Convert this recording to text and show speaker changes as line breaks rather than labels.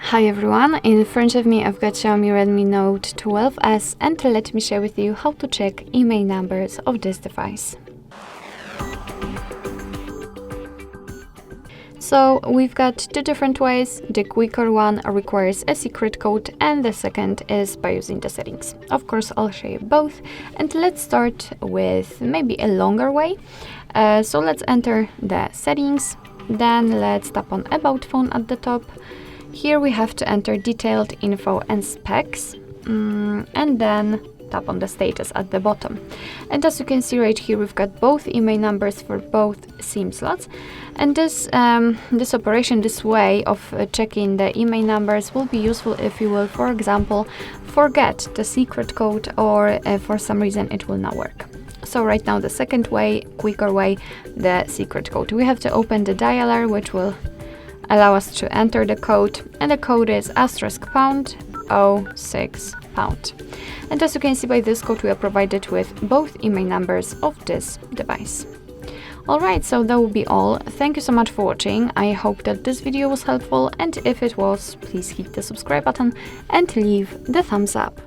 Hi everyone, in front of me I've got Xiaomi Redmi Note 12S and let me share with you how to check IMEI numbers of this device. So we've got two different ways. The quicker one requires a secret code and the second is by using the settings. Of course, I'll show you both, and let's start with maybe a longer way. So let's enter the settings, then let's tap on About Phone at the top. Here we have to enter detailed info and specs, and then tap on the status at the bottom. And as you can see right here, we've got both IMEI numbers for both SIM slots. And this operation, this way of checking the IMEI numbers will be useful if you will, for example, forget the secret code or for some reason it will not work. So right now the second way, quicker way, the secret code. We have to open the dialer, which will allow us to enter the code, and the code is *##06#. And as you can see by this code, we are provided with both IMEI numbers of this device. Alright, so that will be all. Thank you so much for watching. I hope that this video was helpful, and if it was, please hit the subscribe button and leave the thumbs up.